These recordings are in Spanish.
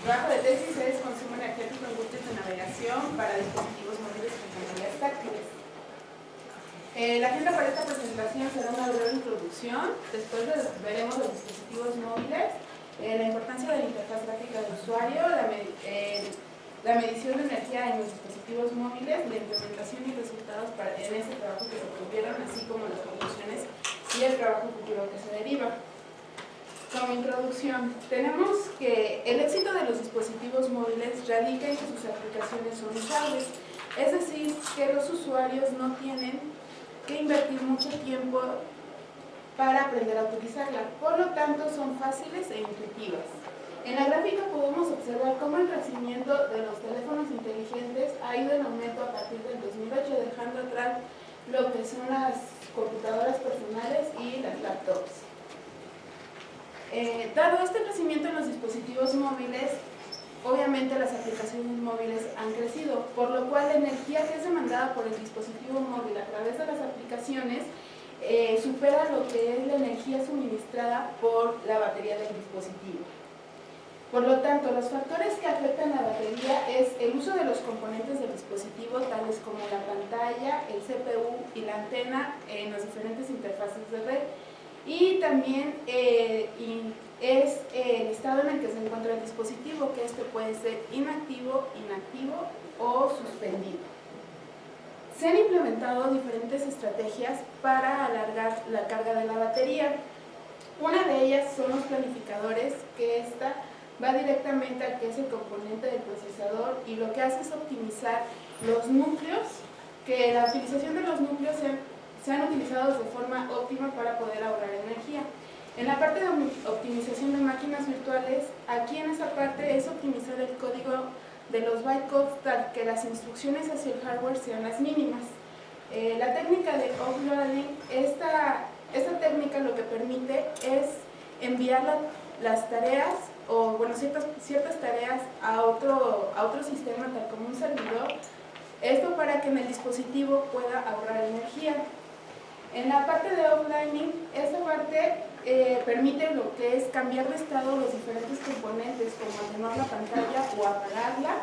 trabajo de tesis es consumo energético en widgets de navegación para dispositivos móviles con pantallas táctiles. La agenda para esta presentación será una breve introducción, después veremos los dispositivos móviles, la importancia de la interfaz gráfica del usuario, la medición de energía en los dispositivos móviles, la implementación y resultados en este trabajo que se obtuvieron, así como las conclusiones y el trabajo futuro que se deriva. Como introducción, tenemos que el éxito de los dispositivos móviles radica en que sus aplicaciones son usables, es decir, que los usuarios no tienen que invertir mucho tiempo para aprender a utilizarla, por lo tanto son fáciles e intuitivas. En la gráfica podemos observar cómo el crecimiento de los teléfonos inteligentes ha ido en aumento a partir del 2008, dejando atrás lo que son las computadoras personales y las laptops. Dado este crecimiento en los dispositivos móviles, obviamente las aplicaciones móviles han crecido, por lo cual la energía que es demandada por el dispositivo móvil a través de las aplicaciones supera lo que es la energía suministrada por la batería del dispositivo. Por lo tanto, los factores que afectan a la batería es el uso de los componentes del dispositivo, tales como la pantalla, el CPU y la antena en las diferentes interfaces de red, y también es el estado en el que se encuentra el dispositivo, que este puede ser inactivo, inactivo o suspendido. Se han implementado diferentes estrategias para alargar la carga de la batería. Una de ellas son los planificadores, que esta va directamente al que es el componente del procesador y lo que hace es optimizar los núcleos, que la utilización de los núcleos sean utilizados de forma óptima para poder ahorrar energía. En la parte de optimización de máquinas virtuales, aquí en esta parte es optimizar el código de los bytecodes tal que las instrucciones hacia el hardware sean las mínimas. La técnica de offloading, esta técnica lo que permite es enviar las tareas o bueno, ciertas tareas a otro sistema tal como un servidor, esto para que en el dispositivo pueda ahorrar energía. En la parte de offlining, esta parte permite lo que es cambiar de estado los diferentes componentes, como atenuar la pantalla o apagarla.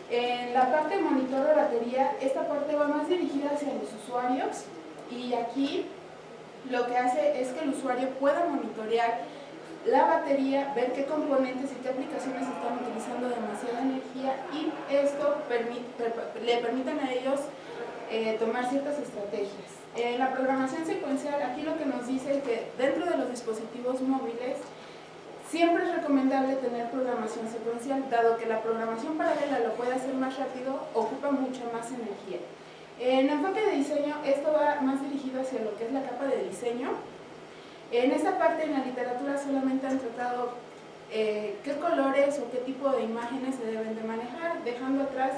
En la parte de monitor de batería, esta parte va más dirigida hacia los usuarios y aquí lo que hace es que el usuario pueda monitorear la batería, ver qué componentes y qué aplicaciones están utilizando demasiada energía y esto le permiten a ellos tomar ciertas estrategias. En la programación secuencial, aquí lo que nos dice es que dentro de los dispositivos móviles siempre es recomendable tener programación secuencial, dado que la programación paralela lo puede hacer más rápido, ocupa mucha más energía. En enfoque de diseño, esto va más dirigido hacia lo que es la capa de diseño. En esta parte, en la literatura solamente han tratado qué colores o qué tipo de imágenes se deben de manejar, dejando atrás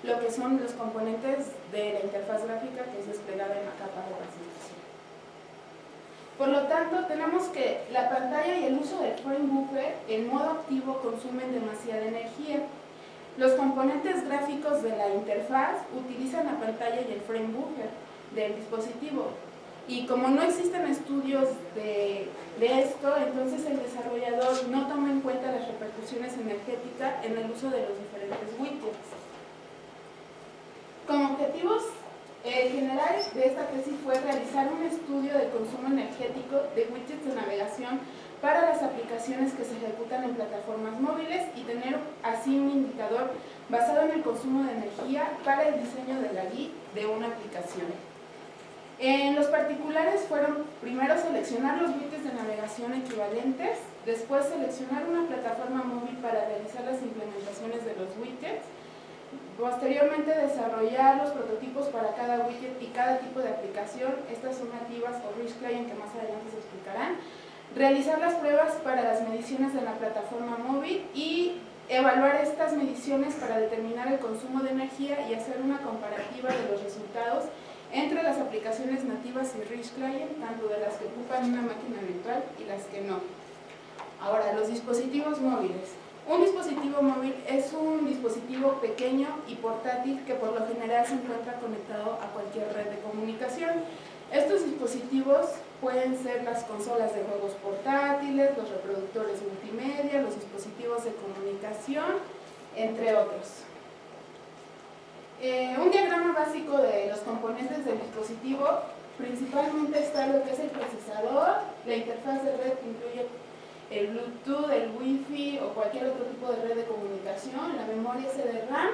lo que son los componentes de la interfaz gráfica que es desplegada en la capa de presentación. Por lo tanto, tenemos que la pantalla y el uso del frame buffer en modo activo consumen demasiada energía. Los componentes gráficos de la interfaz utilizan la pantalla y el frame buffer del dispositivo. Y como no existen estudios de esto, entonces el desarrollador no toma en cuenta las repercusiones energéticas en el uso de los diferentes widgets. Como objetivos generales de esta tesis fue realizar un estudio del consumo energético de widgets de navegación para las aplicaciones que se ejecutan en plataformas móviles y tener así un indicador basado en el consumo de energía para el diseño de la GUI de una aplicación. En los particulares fueron primero seleccionar los widgets de navegación equivalentes, después seleccionar una plataforma móvil para realizar las implementaciones de los widgets, posteriormente desarrollar los prototipos para cada widget y cada tipo de aplicación, estas son nativas o Rich Client que más adelante se explicarán, realizar las pruebas para las mediciones de la plataforma móvil y evaluar estas mediciones para determinar el consumo de energía y hacer una comparativa de los resultados entre las aplicaciones nativas y Rich Client, tanto de las que ocupan una máquina virtual y las que no. Ahora, los dispositivos móviles. Un dispositivo móvil es un dispositivo pequeño y portátil que por lo general se encuentra conectado a cualquier red de comunicación. Estos dispositivos pueden ser las consolas de juegos portátiles, los reproductores multimedia, los dispositivos de comunicación, entre otros. Un diagrama básico de los componentes del dispositivo principalmente está lo que es el procesador, la interfaz de red que incluye el Bluetooth, el Wi-Fi o cualquier otro tipo de red de comunicación, la memoria CD-RAM,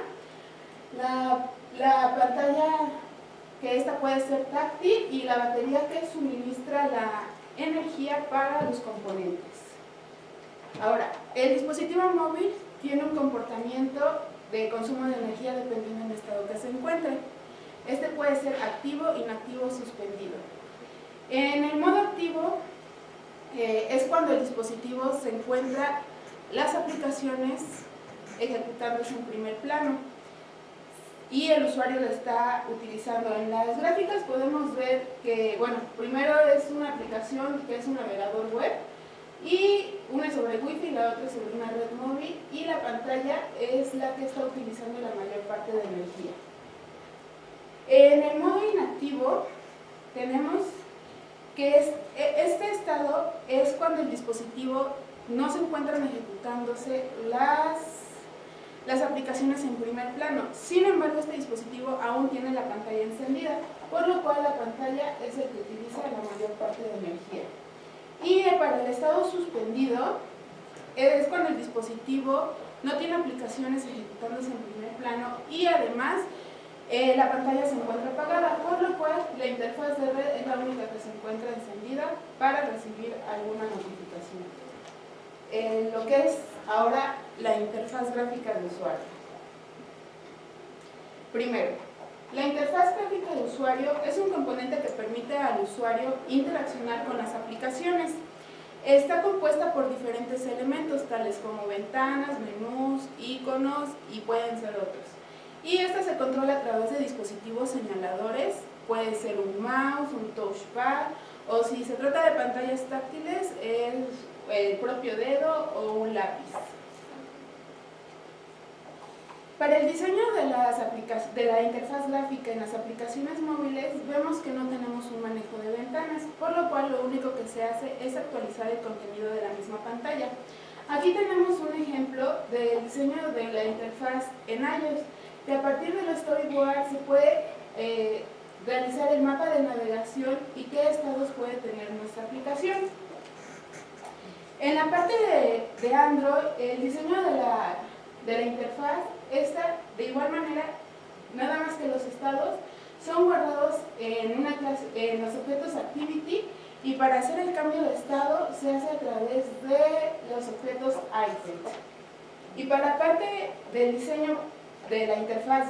la pantalla, que esta puede ser táctil, y la batería que suministra la energía para los componentes. Ahora, el dispositivo móvil tiene un comportamiento de consumo de energía dependiendo del estado que se encuentre. Este puede ser activo, inactivo o suspendido. En el modo activo es cuando el dispositivo se encuentra las aplicaciones ejecutándose en primer plano y el usuario lo está utilizando. En las gráficas podemos ver que, bueno, primero es una aplicación que es un navegador web, y una es sobre Wi-Fi y la otra es sobre una red móvil, y la pantalla es la que está utilizando la mayor parte de energía. En el modo inactivo tenemos que este estado es cuando el dispositivo no se encuentran ejecutándose las aplicaciones en primer plano. Sin embargo, este dispositivo aún tiene la pantalla encendida, por lo cual la pantalla es el que utiliza la mayor parte de energía. Y para el estado suspendido es cuando el dispositivo no tiene aplicaciones ejecutándose en primer plano y además la pantalla se encuentra apagada, por lo cual la interfaz de red es la única que se encuentra encendida para recibir alguna notificación. Lo que es ahora la interfaz gráfica de usuario. Primero, la interfaz gráfica de usuario es un componente que permite al usuario interaccionar con las aplicaciones. Está compuesta por diferentes elementos, tales como ventanas, menús, iconos y pueden ser otros. Y esta se controla a través de dispositivos señaladores, puede ser un mouse, un touchpad, o si se trata de pantallas táctiles, el propio dedo o un lápiz. Para el diseño de la interfaz gráfica en las aplicaciones móviles, vemos que no tenemos un manejo de ventanas, por lo cual lo único que se hace es actualizar el contenido de la misma pantalla. Aquí tenemos un ejemplo del diseño de la interfaz en iOS, que a partir del storyboard se puede realizar el mapa de navegación y qué estados puede tener nuestra aplicación. En la parte de Android, el diseño de la interfaz está de igual manera, nada más que los estados son guardados en los objetos Activity, y para hacer el cambio de estado se hace a través de los objetos item. Y para la parte del diseño de la interfaz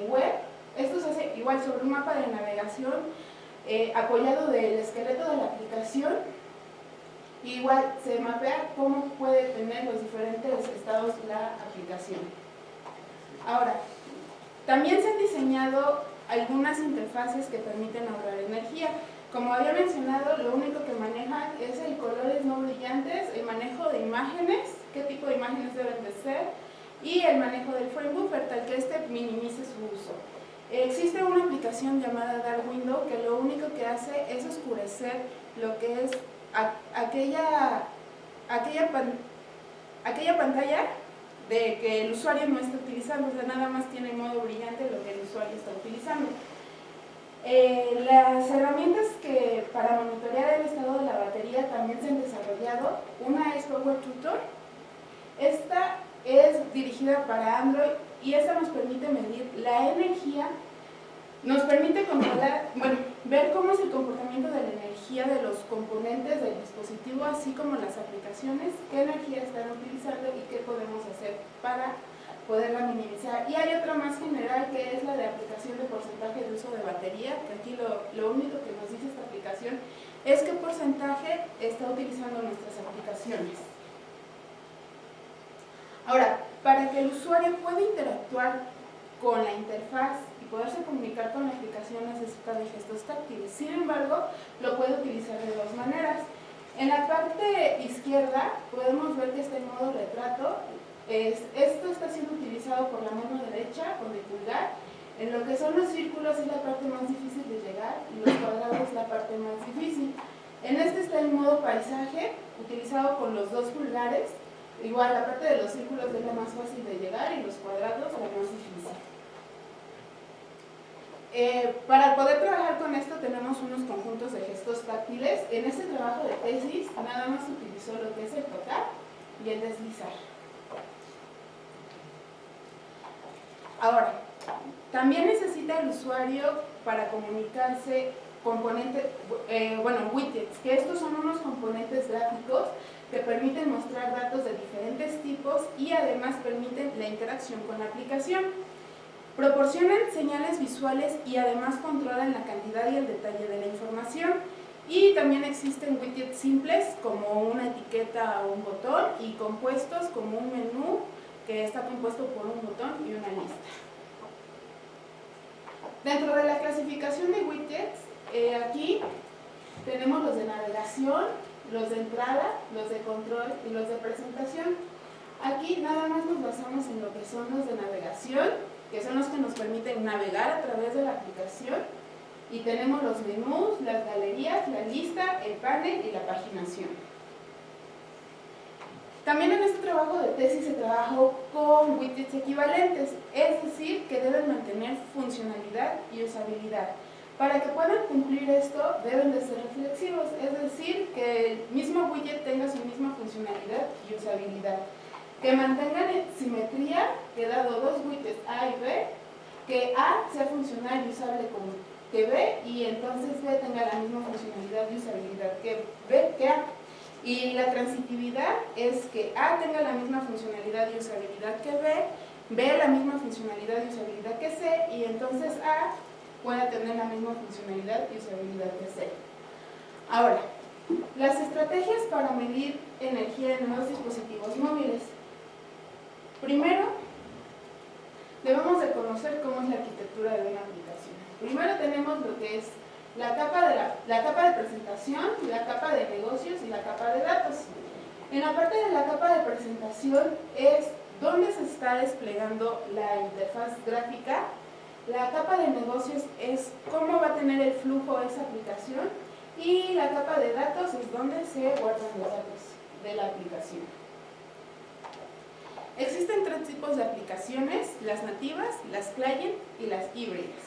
web, esto se hace igual sobre un mapa de navegación apoyado del esqueleto de la aplicación. Igual se mapea cómo puede tener los diferentes estados la aplicación. Ahora, también se han diseñado algunas interfaces que permiten ahorrar energía. Como había mencionado, lo único que manejan es el colores no brillantes, el manejo de imágenes, qué tipo de imágenes deben de ser, y el manejo del frame buffer, tal que este minimice su uso. Existe una aplicación llamada Dark Window que lo único que hace es oscurecer lo que es aquella pantalla de que el usuario no está utilizando, o sea, nada más tiene en modo brillante lo que el usuario está utilizando. Las herramientas que para monitorear el estado de la batería también se han desarrollado. Una es Power Tutor. Esta es dirigida para Android y esta nos permite medir la energía, nos permite controlar, ver cómo es el comportamiento de la energía de los componentes del dispositivo, así como las aplicaciones, qué energía están utilizando y qué podemos hacer para poderla minimizar. Y hay otra más general, que es la de aplicación de porcentaje de uso de batería, que aquí lo único que nos dice esta aplicación es qué porcentaje está utilizando nuestras aplicaciones. Ahora, para que el usuario pueda interactuar con la interfaz y poderse comunicar con la aplicación, necesita de gestos táctiles. Sin embargo, lo puede utilizar de dos maneras. En la parte izquierda podemos ver que está en modo retrato. Esto está siendo utilizado por la mano derecha con el pulgar. En lo que son los círculos es la parte más difícil de llegar y los cuadrados la parte más difícil. En este está el modo paisaje, utilizado con los 2 pulgares. Igual la parte de los círculos es la más fácil de llegar y los cuadrados la más difícil. Para poder trabajar con esto tenemos unos conjuntos de gestos táctiles. En este trabajo de tesis nada más utilizó lo que es el tocar y el deslizar. Ahora, también necesita el usuario para comunicarse widgets, que estos son unos componentes gráficos que permiten mostrar datos de diferentes tipos y además permiten la interacción con la aplicación. Proporcionan señales visuales y además controlan la cantidad y el detalle de la información. Y también existen widgets simples como una etiqueta o un botón y compuestos como un menú que está compuesto por un botón y una lista. Dentro de la clasificación de widgets, aquí tenemos los de navegación, los de entrada, los de control y los de presentación. Aquí nada más nos basamos en lo que son los de navegación, que son los que nos permiten navegar a través de la aplicación, y tenemos los menús, las galerías, la lista, el panel y la paginación. También en este trabajo de tesis se trabajó con widgets equivalentes, es decir, que deben mantener funcionalidad y usabilidad. Para que puedan cumplir esto, deben de ser reflexivos, es decir, que el mismo widget tenga su misma funcionalidad y usabilidad. Que mantengan simetría, que dado 2 widgets A y B, que A sea funcional y usable como que B, y entonces B tenga la misma funcionalidad y usabilidad que A. Y la transitividad es que A tenga la misma funcionalidad y usabilidad que B la misma funcionalidad y usabilidad que C, y entonces A pueda tener la misma funcionalidad y usabilidad que C. Ahora, las estrategias para medir energía en los dispositivos móviles. Primero, debemos de conocer cómo es la arquitectura de una aplicación. Primero tenemos lo que es la capa de presentación, la capa de negocios y la capa de datos. En la parte de la capa de presentación es donde se está desplegando la interfaz gráfica. La capa de negocios es cómo va a tener el flujo esa aplicación, y la capa de datos es donde se guardan los datos de la aplicación. Existen 3 tipos de aplicaciones: las nativas, las client y las híbridas.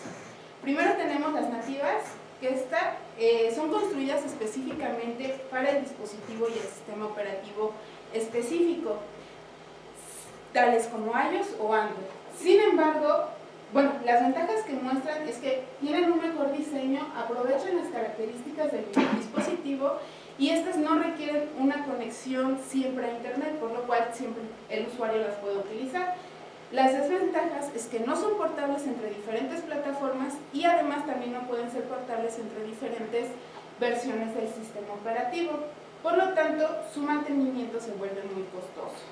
Primero tenemos las nativas, que son construidas específicamente para el dispositivo y el sistema operativo específico, tales como iOS o Android. Sin embargo, las ventajas que muestran es que tienen un mejor diseño, aprovechan las características del dispositivo y estas no requieren una conexión siempre a internet, por lo cual siempre el usuario las puede utilizar. Las desventajas es que no son portables entre diferentes plataformas y además también no pueden ser portables entre diferentes versiones del sistema operativo. Por lo tanto, su mantenimiento se vuelve muy costoso.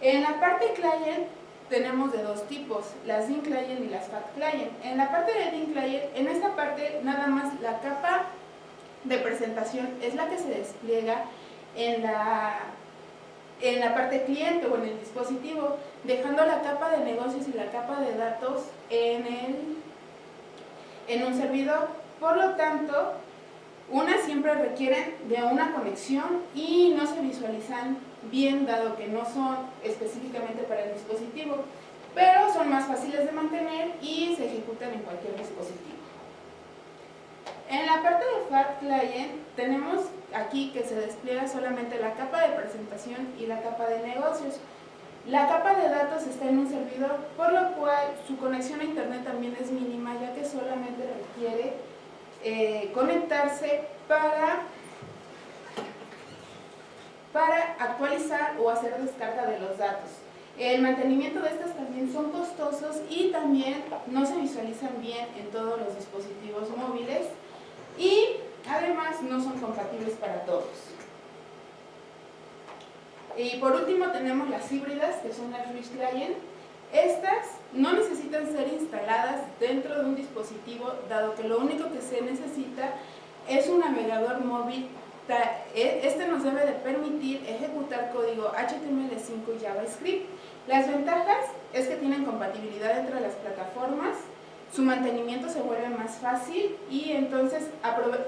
En la parte client tenemos de 2 tipos, las thin client y las fat client. En la parte de thin client, en esta parte nada más la capa de presentación es la que se despliega en la parte cliente o en el dispositivo, dejando la capa de negocios y la capa de datos en un servidor. Por lo tanto, unas siempre requieren de una conexión y no se visualizan bien, dado que no son específicamente para el dispositivo, pero son más fáciles de mantener y se ejecutan en cualquier dispositivo. En la parte de Fat Client tenemos aquí que se despliega solamente la capa de presentación y la capa de negocios. La capa de datos está en un servidor, por lo cual su conexión a internet también es mínima, ya que solamente requiere conectarse para actualizar o hacer descarga de los datos. El mantenimiento de estas también son costosos y también no se visualizan bien en todos los dispositivos móviles y además no son compatibles para todos. Y por último tenemos las híbridas, que son las Rich Client. Estas no necesitan ser instaladas dentro de un dispositivo, dado que lo único que se necesita es un navegador móvil. Este nos debe de permitir ejecutar código HTML5 y JavaScript, Las ventajas es que tienen compatibilidad entre las plataformas, su mantenimiento se vuelve más fácil y entonces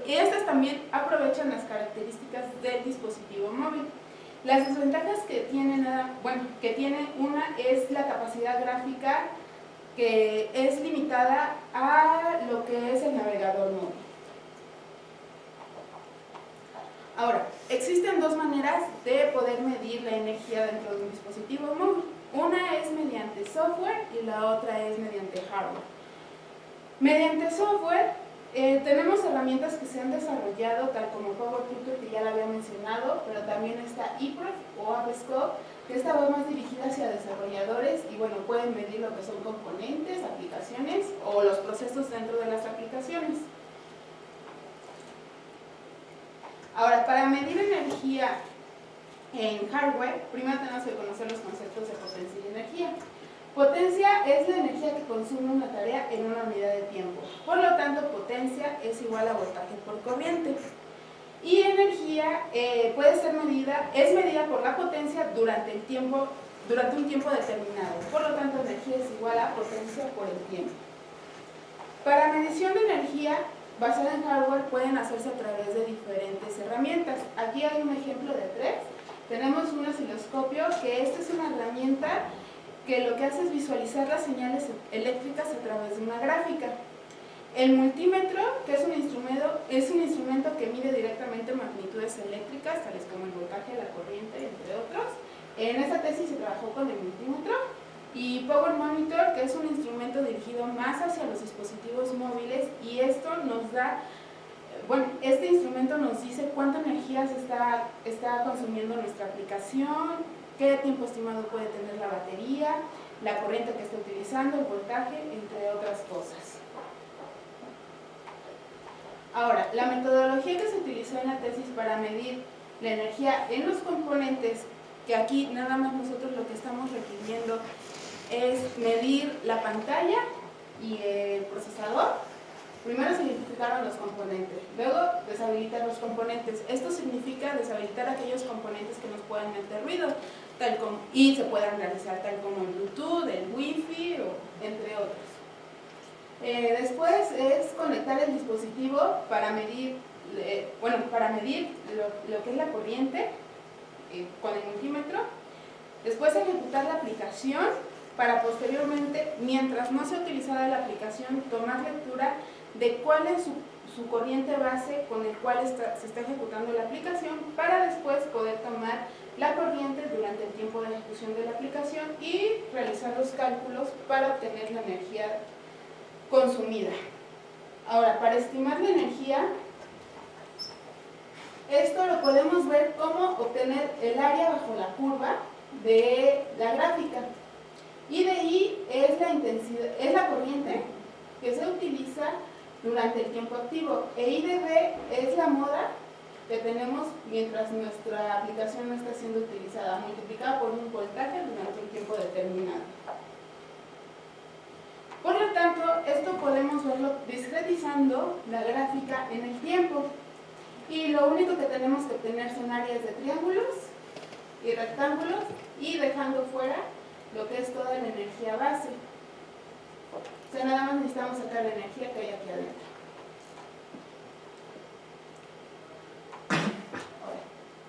estas también aprovechan las características del dispositivo móvil. Las desventajas que tiene una es la capacidad gráfica, que es limitada a lo que es el navegador móvil. Ahora, existen dos maneras de poder medir la energía dentro de un dispositivo móvil. Una es mediante software y la otra es mediante hardware. Mediante software tenemos herramientas que se han desarrollado, tal como PowerTutor, que ya la había mencionado, pero también está eProf o AppScope, que esta va más dirigida hacia desarrolladores y bueno, pueden medir lo que son componentes, aplicaciones o los procesos dentro de las aplicaciones. Ahora, para medir energía en hardware, primero tenemos que conocer los conceptos de potencia y energía. Potencia es la energía que consume una tarea en una unidad de tiempo. Por lo tanto, potencia es igual a voltaje por corriente. Y energía es medida por la potencia durante un tiempo determinado. Por lo tanto, energía es igual a potencia por el tiempo. Para medición de energía basada en hardware pueden hacerse a través de diferentes herramientas. Aquí hay un ejemplo de tres. Tenemos un osciloscopio, que esta es una herramienta que lo que hace es visualizar las señales eléctricas a través de una gráfica. El multímetro, que es un instrumento que mide directamente magnitudes eléctricas, tales como el voltaje, la corriente, entre otros. En esta tesis se trabajó con el multímetro. Y Power Monitor, que es un instrumento dirigido más hacia los dispositivos móviles, y esto nos da, este instrumento nos dice cuánta energía se está consumiendo nuestra aplicación, qué tiempo estimado puede tener la batería, la corriente que está utilizando, el voltaje, entre otras cosas. Ahora, la metodología que se utilizó en la tesis para medir la energía en los componentes, que aquí nada más nosotros lo que estamos requiriendo es medir la pantalla y el procesador. Primero se identificaron los componentes, luego deshabilitar los componentes. Esto significa deshabilitar aquellos componentes que nos puedan meter ruido y se puedan realizar, tal como el Bluetooth, el Wi-Fi, entre otros. Después es conectar el dispositivo para medir, lo que es la corriente con el multímetro. Después ejecutar la aplicación para posteriormente, mientras no sea utilizada la aplicación, tomar lectura de cuál es su corriente base con el cual se está ejecutando la aplicación, para después poder tomar la corriente durante el tiempo de ejecución de la aplicación y realizar los cálculos para obtener la energía consumida. Ahora, para estimar la energía, esto lo podemos ver como obtener el área bajo la curva de la gráfica. I de I es la corriente que se utiliza durante el tiempo activo, e I de B es la moda que tenemos mientras nuestra aplicación no está siendo utilizada, multiplicada por un voltaje durante un tiempo determinado. Por lo tanto, esto podemos verlo discretizando la gráfica en el tiempo, y lo único que tenemos que obtener son áreas de triángulos y rectángulos, y dejando fuera lo que es toda la energía base. O sea, nada más necesitamos sacar la energía que hay aquí adentro. Ahora,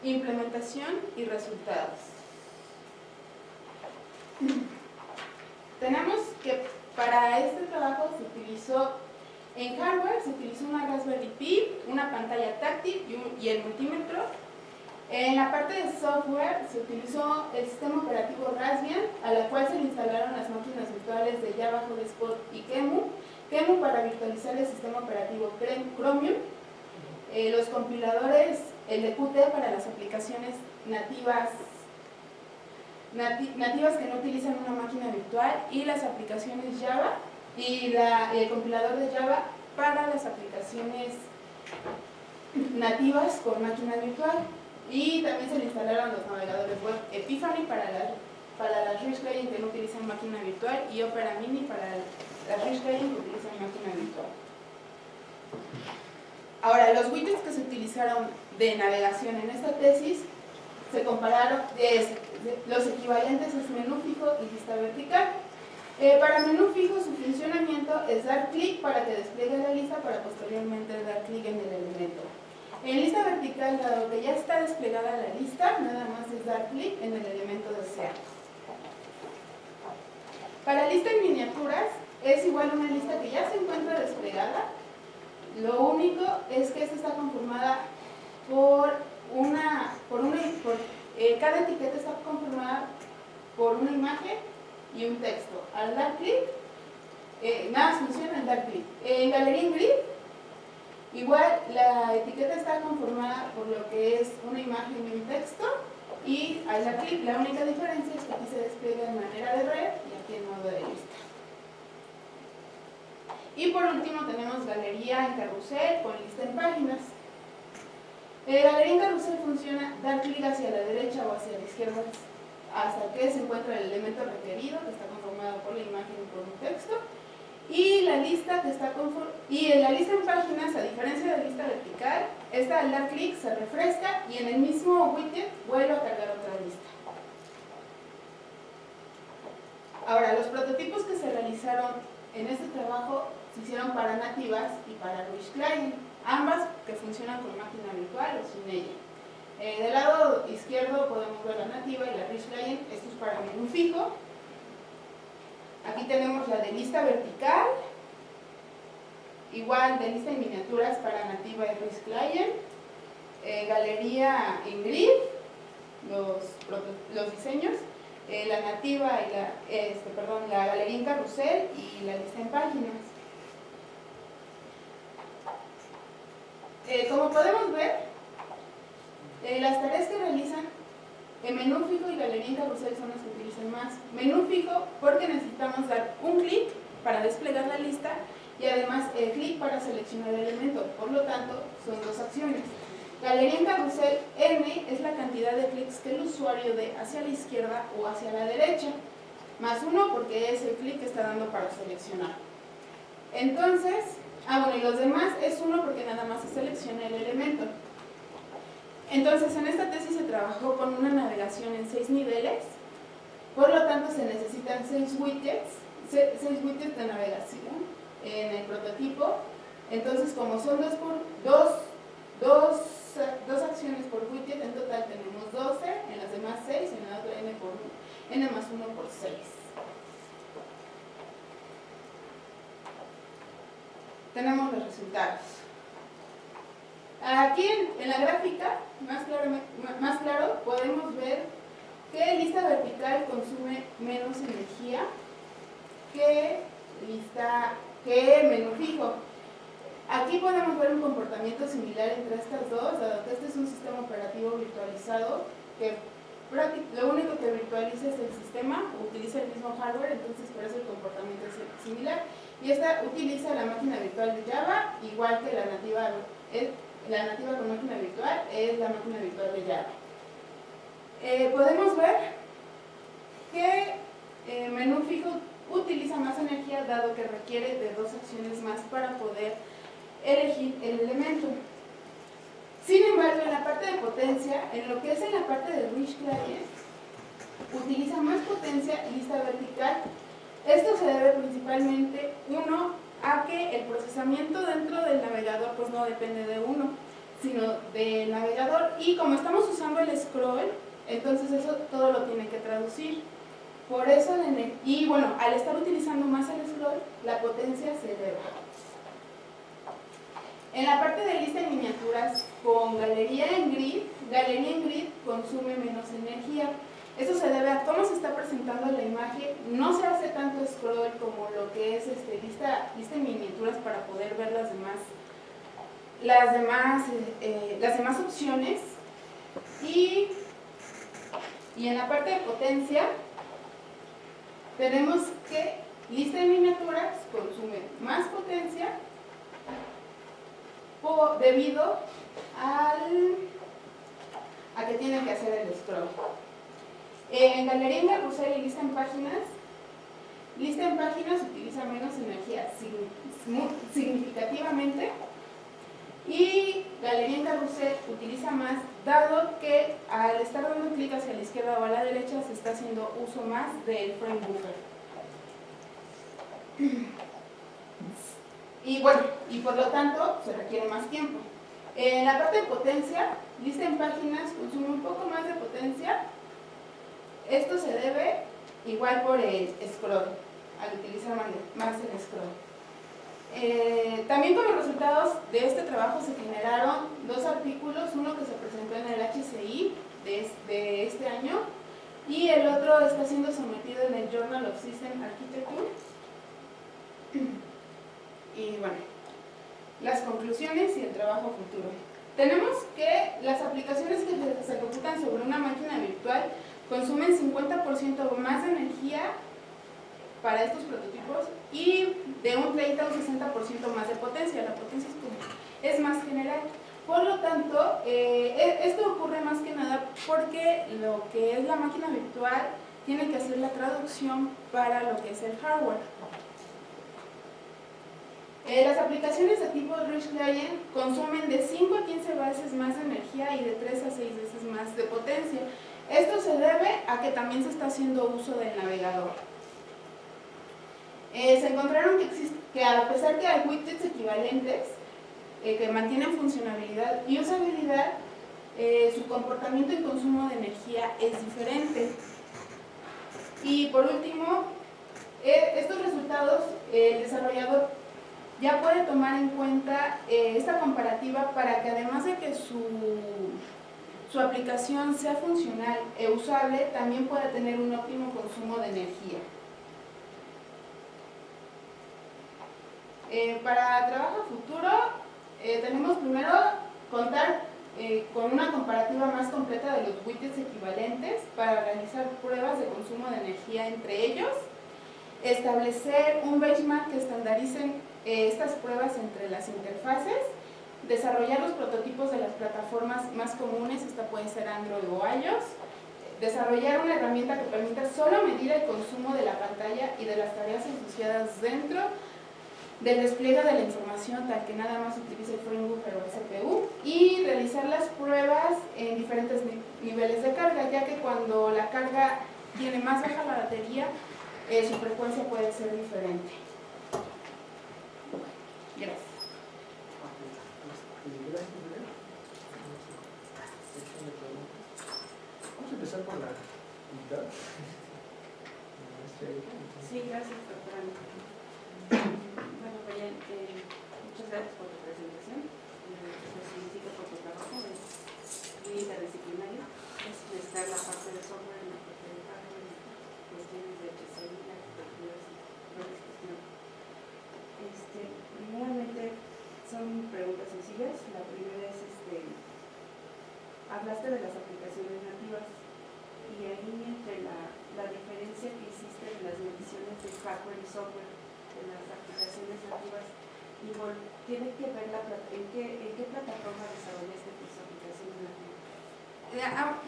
implementación y resultados. Tenemos que para este trabajo se utilizó, en hardware se utilizó una Raspberry Pi, una pantalla táctil y el multímetro. En la parte de software se utilizó el sistema operativo Raspbian, a la cual se le instalaron las máquinas virtuales de Java, Hotspot y QEMU para virtualizar el sistema operativo Chromium, los compiladores, el de Qt para las aplicaciones nativas que no utilizan una máquina virtual, y las aplicaciones Java y el compilador de Java para las aplicaciones nativas con máquina virtual. Y también se le instalaron los navegadores web Epiphany para las Rich Client que no utilizan máquina virtual, y Opera Mini para las Rich Client que utilizan máquina virtual. Ahora, los widgets que se utilizaron de navegación en esta tesis se compararon, los equivalentes es menú fijo y lista vertical. Para menú fijo su funcionamiento es dar clic para que despliegue la lista para posteriormente dar clic en el elemento. En lista vertical, dado que ya está desplegada la lista, nada más es dar clic en el elemento deseado. Para lista en miniaturas es igual a una lista que ya se encuentra desplegada. Lo único es que esta está conformada cada etiqueta está conformada por una imagen y un texto. Al dar clic, nada funciona al dar clic. En Galería en Grid, igual la etiqueta está conformada por lo que es una imagen y un texto, y al dar clic la única diferencia es que aquí se despliega de manera de red y aquí en modo de lista. Y por último tenemos Galería en Carrusel con lista en páginas. Galería en Carrusel funciona dar clic hacia la derecha o hacia la izquierda hasta que se encuentra el elemento requerido, que está conformado por la imagen y por un texto, y la lista en la lista en páginas, a diferencia de la lista vertical, esta al dar clic se refresca y en el mismo widget vuelve a cargar otra lista. Ahora, los prototipos que se realizaron en este trabajo se hicieron para nativas y para Rich Client, ambas que funcionan con máquina virtual o sin ella. Del lado izquierdo podemos ver la nativa y la Rich Client, esto es para menú fijo. Aquí tenemos la de lista vertical, igual de lista en miniaturas para nativa y Rich Client, Galería en Grid, los diseños, la nativa y la Galería en Carrusel y la lista en páginas. Como podemos ver, las tareas que realizan en menú fijo y Galería en Carrusel son las que utilizan más. Menú fijo porque necesitamos dar un clic para desplegar la lista y además el clic para seleccionar el elemento, por lo tanto son dos acciones. Galería en Carrusel, N es la cantidad de clics que el usuario dé hacia la izquierda o hacia la derecha, más 1 porque es el clic que está dando para seleccionar. Entonces, y los demás es 1 porque nada más se selecciona el elemento. Entonces, en esta tesis se trabajó con una navegación en 6 niveles, por lo tanto se necesitan 6 widgets de navegación en el prototipo. Entonces, como son dos acciones por widget, en total tenemos 12, en las demás 6, en la otra n más 1 por 6. Tenemos los resultados. Aquí en la gráfica, más claro, podemos ver que lista vertical consume menos energía que menú fijo. Aquí podemos ver un comportamiento similar entre estas dos, dado que este es un sistema operativo virtualizado, que lo único que virtualiza es el sistema, utiliza el mismo hardware, entonces por eso el comportamiento es similar. Y esta utiliza la máquina virtual de Java, igual que la nativa con máquina virtual es la máquina virtual de Java. Podemos ver que menú fijo utiliza más energía, dado que requiere de 2 acciones más para poder elegir el elemento. Sin embargo, en la parte de potencia, en lo que es en la parte de Rich Client, utiliza más potencia lista vertical. Esto se debe principalmente, a que el procesamiento dentro del navegador pues no depende de uno, sino del navegador, y como estamos usando el scroll, entonces eso todo lo tiene que traducir. Por eso, al estar utilizando más el scroll, la potencia se eleva. En la parte de lista en miniaturas, con Galería en Grid consume menos energía. Eso se debe a cómo se está presentando la imagen, no se hace tanto scroll como lo que es lista en miniaturas para poder ver las demás opciones. Y en la parte de potencia, tenemos que lista en miniaturas consume más potencia debido a que tienen que hacer el scroll. En Galería en Carrusel y lista en páginas utiliza menos energía significativamente, y Galería en Carrusel utiliza más dado que al estar dando clic hacia la izquierda o a la derecha se está haciendo uso más del frame buffer. Y bueno, y por lo tanto se requiere más tiempo. En la parte de potencia, lista en páginas consume un poco más de potencia. Esto se debe igual por el scroll, al utilizar más el scroll. También como resultados de este trabajo se generaron dos artículos, uno que se presentó en el HCI de este año y el otro está siendo sometido en el Journal of System Architecture. Y bueno, las conclusiones y el trabajo futuro. Tenemos que las aplicaciones que se ejecutan sobre una máquina virtual consumen 50% más de energía para estos prototipos y de un 30 o 60% más de potencia. La potencia es más general. Por lo tanto, esto ocurre más que nada porque lo que es la máquina virtual tiene que hacer la traducción para lo que es el hardware. Las aplicaciones de tipo Rich Client consumen de 5 a 15 veces más de energía y de 3 a 6 veces más de potencia. Esto se debe a que también se está haciendo uso del navegador. Se encontraron que a pesar que hay widgets equivalentes que mantienen funcionalidad y usabilidad, su comportamiento y consumo de energía es diferente. Y por último, estos resultados el desarrollador ya puede tomar en cuenta esta comparativa para que además de que su aplicación sea funcional e usable, también pueda tener un óptimo consumo de energía. Para trabajo futuro, tenemos primero contar con una comparativa más completa de los widgets equivalentes para realizar pruebas de consumo de energía entre ellos, establecer un benchmark que estandaricen estas pruebas entre las interfaces, desarrollar los prototipos de las plataformas más comunes, esta puede ser Android o iOS, desarrollar una herramienta que permita solo medir el consumo de la pantalla y de las tareas asociadas dentro del despliegue de la información, tal que nada más utilice el frame buffer o el CPU, y realizar las pruebas en diferentes niveles de carga, ya que cuando la carga tiene más baja la batería, su frecuencia puede ser diferente. Gracias. Vamos a empezar por la mitad. Sí, gracias, doctora. Bueno, Brian, muchas gracias por tu presentación. Los felicito por tu trabajo, es muy interdisciplinario. Es mezclar la parte de software en la parte de hardware, cuestiones de HCI, arquitecturas y varias cuestiones. Primeramente, son preguntas sencillas. La primera es, hablaste de las aplicaciones nativas y ahí entre la diferencia que hiciste de las mediciones de hardware y software de las aplicaciones nativas, igual tiene que ver en qué plataforma desarrollaste tus aplicaciones nativas.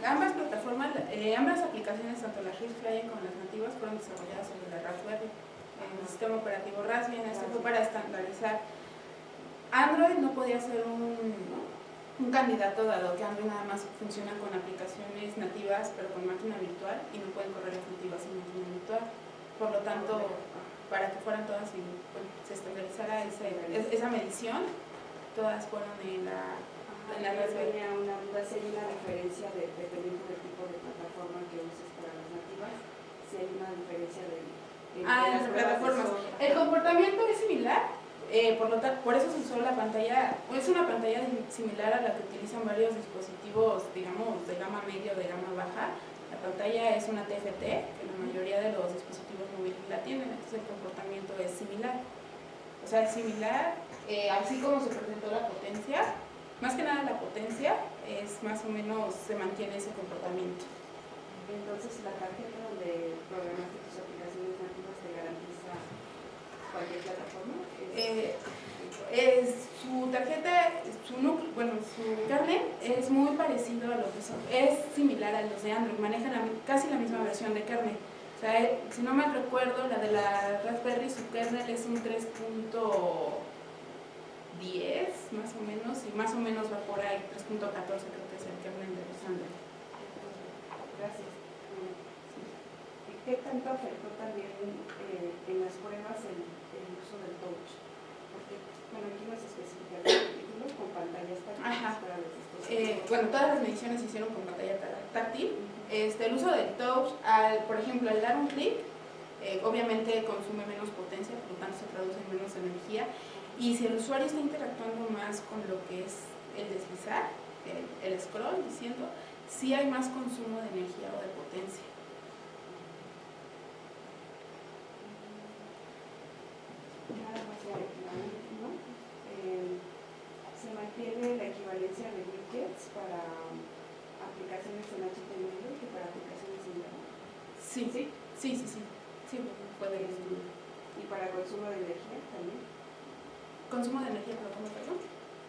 Ambas aplicaciones, tanto las Rich Client como las nativas, fueron desarrolladas sobre la Raspberry, el sistema operativo Raspberry. Esto fue para estandarizar. Android no podía ser un candidato, dado que Android nada más funciona con aplicaciones nativas, pero con máquina virtual, y no pueden correr las nativas en máquina virtual. Por lo tanto, para que fueran todas y se estandarizara esa medición, todas fueron en la Raspberry. Tenía una duda, si hay una diferencia dependiendo del tipo de plataforma que uses para las nativas, si hay una diferencia de las plataformas. El comportamiento es similar. Por eso se usó la pantalla, es una pantalla similar a la que utilizan varios dispositivos, digamos, de gama media o de gama baja. La pantalla es una TFT, que la mayoría de los dispositivos móviles la tienen, entonces el comportamiento es similar. O sea, es similar, así como se presentó la potencia, más que nada la potencia, es más o menos, se mantiene ese comportamiento. Entonces, la tarjeta donde programaste tus aplicaciones nativas te garantiza cualquier plataforma. Su tarjeta, su kernel es muy parecido a lo que es similar a los de Android, manejan casi la misma versión de kernel. O sea, si no mal recuerdo, la de la Raspberry, su kernel es un 3.0 10 más o menos, y más o menos va por ahí 3.14 creo que es el que hablan de los ángeles. Gracias. ¿Y qué tanto afectó también en las pruebas el uso del touch? Porque, bueno, aquí nos especifica el título con pantallas táctiles para los dispositivos. Bueno, todas las mediciones se hicieron con pantalla táctil. El uso del touch, por ejemplo, al dar un clic, obviamente consume menos potencia, por lo tanto se traduce en menos energía. Y si el usuario está interactuando más con lo que es el deslizar, el scroll, diciendo, sí hay más consumo de energía o de potencia. Nada más ¿no? Se mantiene la equivalencia de widgets para aplicaciones en HTML que para aplicaciones en Java. Sí, puede ir. Y para consumo de energía también. ¿Consumo de energía, pero cómo, perdón?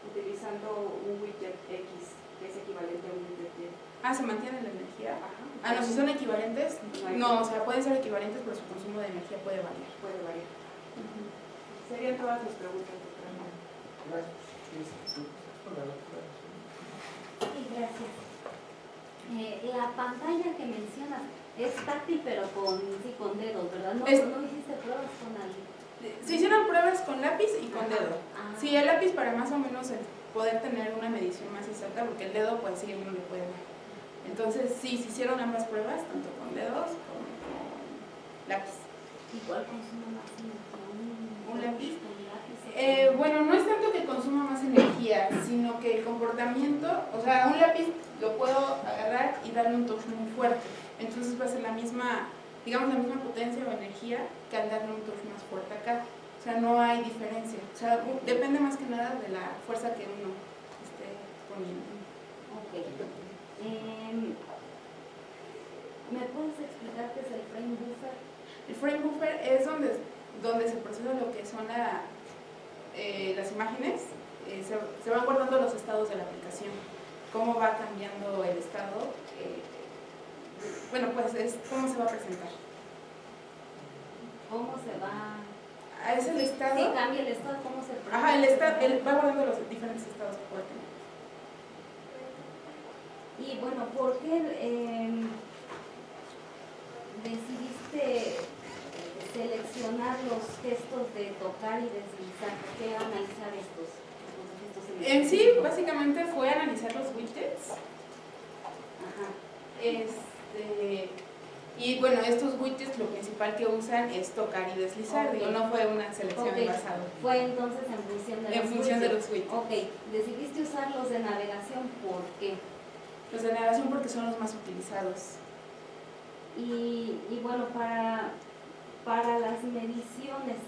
Utilizando un widget X, que es equivalente a un widget Y. ¿Se mantiene la energía? Ajá. No, si son equivalentes, no, o sea, pueden ser equivalentes, pero su consumo de energía puede variar. Puede variar. Serían todas mis preguntas, doctora. Gracias. Sí, gracias. La pantalla que mencionas es táctil, pero con dedos, ¿verdad? No hiciste pruebas con algo. Se hicieron pruebas con lápiz y con dedo. Ajá. Sí, el lápiz para más o menos poder tener una medición más exacta, porque el dedo pues sí uno le puede ver. Entonces sí, se hicieron ambas pruebas, tanto con dedos como con lápiz. ¿Y cuál consume más energía? ¿Un lápiz? ¿Un Bueno, no es tanto que consuma más energía, sino que el comportamiento, o sea, un lápiz lo puedo agarrar y darle un touch muy fuerte. Entonces va a ser la misma, digamos, la misma potencia o energía que al darle un touch más fuerte acá. O sea, no hay diferencia. O sea, depende más que nada de la fuerza que uno esté poniendo. Ok. ¿Me puedes explicar qué es el frame buffer? El frame buffer es donde se procesa lo que son las imágenes. Se van guardando los estados de la aplicación, cómo va cambiando el estado. Bueno, pues es cómo se va a presentar. ¿Cómo se va? Es el estado. Sí, cambia el estado, ¿cómo se presenta? Ajá, el estado, va guardando los diferentes estados que puede tener. Y bueno, ¿por qué decidiste seleccionar los gestos de tocar y deslizar? ¿Por qué analizar estos gestos? En sí, básicamente fue analizar los widgets. Ajá. Y bueno, estos widgets lo principal que usan es tocar y deslizar. Okay. Digo, no fue una selección basada. Fue entonces en función de En función de los widgets. Ok, decidiste usar los de navegación, ¿por qué? Los de navegación porque son los más utilizados. Y bueno, para las mediciones,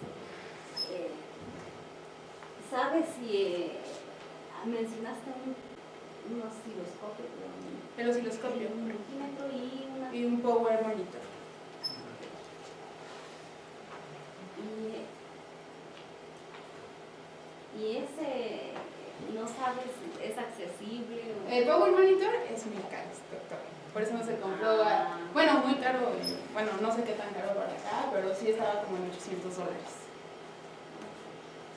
¿sabes si mencionaste un osciloscopio? El osciloscopio. Un multímetro Y un power monitor. Y ese, no sabes, ¿es accesible? El power monitor es muy caro, doctor. Por eso no se compró. Bueno, muy caro. Bueno, no sé qué tan caro para acá, pero sí estaba como en $800.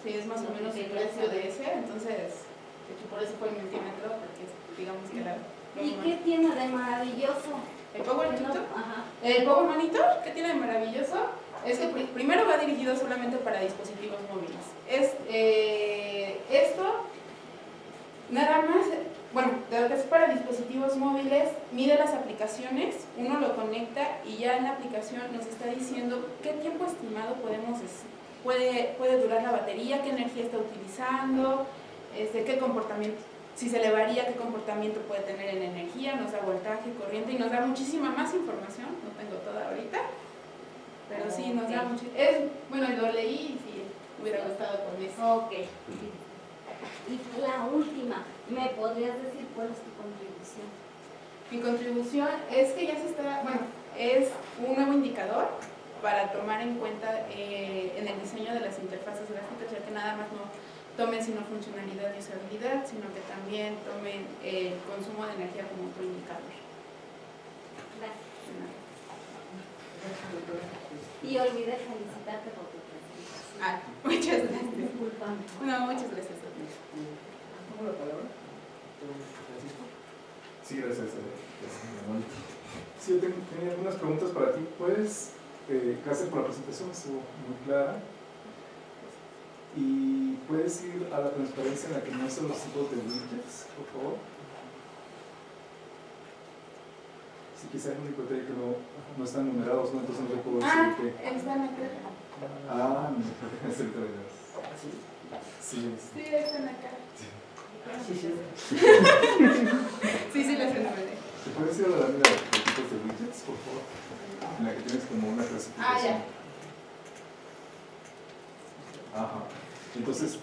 Sí, es más o menos el precio de ese. Entonces, de hecho, por eso fue el multímetro, porque digamos que era. ¿Y qué tiene de maravilloso? ¿El power monitor? Ajá. El power monitor, ¿qué tiene de maravilloso? Es que primero va dirigido solamente para dispositivos móviles. Esto, nada más, bueno, de lo que es para dispositivos móviles, mide las aplicaciones, uno lo conecta y ya en la aplicación nos está diciendo qué tiempo estimado puede durar la batería, qué energía está utilizando, qué comportamiento, si se le varía, qué comportamiento puede tener en energía, nos da voltaje, corriente y nos da muchísima más información, no tengo toda ahorita. Pero sí, nos da mucho. Bueno, lo leí y sí, hubiera gustado con eso. Ok. Y la última, ¿me podrías decir cuál es tu contribución? Mi contribución es que ya se está, bueno, es un nuevo indicador para tomar en cuenta en el diseño de las interfaces gráficas, ya que nada más no tomen sino funcionalidad y usabilidad, sino que también tomen el consumo de energía como otro indicador. Gracias. Y olvidé felicitarte por tu presentación. Muchas gracias. Disculpame. No, muchas gracias a ti. ¿Tomo la palabra? Francisco. Sí, gracias. Manuel. Sí, yo tenía algunas preguntas para ti. ¿Puedes, gracias por la presentación, estuvo muy clara. ¿Y puedes ir a la transparencia en la que muestran los tipos de widgets, por favor? Sí, quizá hay un criterio que no están numerados, ¿no? Entonces no te puedo decir que... Están acá. Es el trailer. ¿Sí? Sí, Sí, están acá. Sí, sí. Sí, las enumeré. ¿Te puedes ir a la lámina de tipos de widgets, por favor? En la que tienes como una clasificación. Ya. Ajá. Entonces,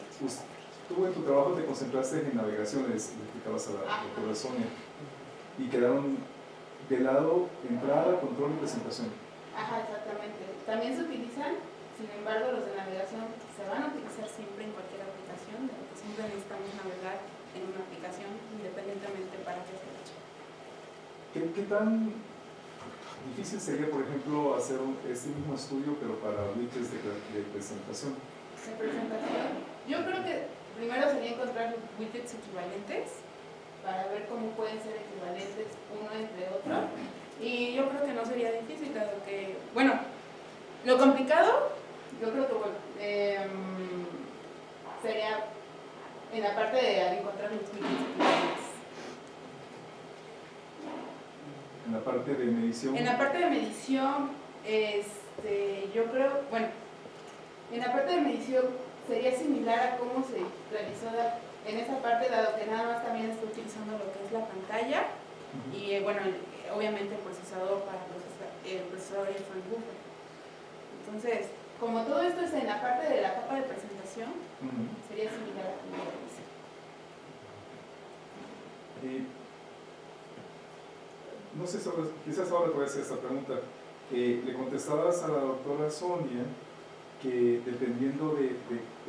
tú en tu trabajo te concentraste en navegaciones, le explicabas a la doctora Sonia, y quedaron de lado entrada, control y presentación. Ajá, exactamente. También se utilizan, sin embargo, los de navegación se van a utilizar siempre en cualquier aplicación, porque siempre necesitamos navegar en una aplicación, independientemente para qué se hecho. ¿Qué tan difícil sería, por ejemplo, hacer este mismo estudio, pero para widgets de presentación? De presentación, yo creo que primero sería encontrar widgets equivalentes para ver cómo pueden ser equivalentes uno entre otro, y yo creo que no sería difícil, dado que, bueno, lo complicado, yo creo que sería en la parte de encontrar los widgets equivalentes. En la parte de medición. En la parte de medición, yo creo, bueno, en la parte de medición sería similar a cómo se realizó en esa parte, dado que nada más también está utilizando lo que es la pantalla y, bueno, obviamente el procesador para procesar, el procesador y el front buffer. Entonces, como todo esto es en la parte de la capa de presentación, sería similar a cómo lo realizó. No sé, quizás ahora te voy a hacer esta pregunta. Le contestabas a la doctora Sonia que dependiendo de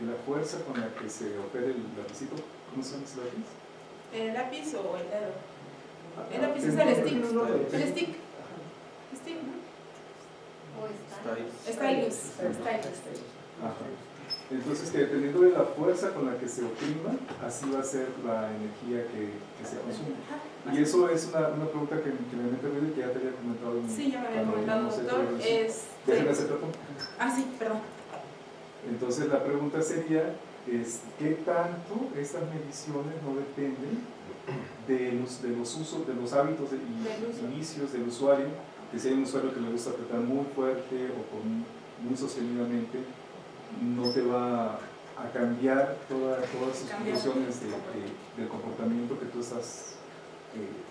la fuerza con la que se opere el lapicito, ¿cómo se llama ese lápiz? ¿El lápiz o el dedo? El lápiz es el stick. El stick. Stick, ¿no? O está. Stylus. Ajá. Entonces, que dependiendo de la fuerza con la que se oprima, así va a ser la energía que se consume. Y eso es una pregunta que me mete ruido y que ya te había comentado. Sí, ya me había comentado, doctor. Déjame hacer otro. Sí, perdón. Entonces, la pregunta sería, ¿qué tanto estas mediciones no dependen de los usos, de los hábitos y inicios del usuario? Que si hay un usuario que le gusta apretar muy fuerte o muy sostenidamente, no te va a cambiar todas sus funciones del comportamiento que tú estás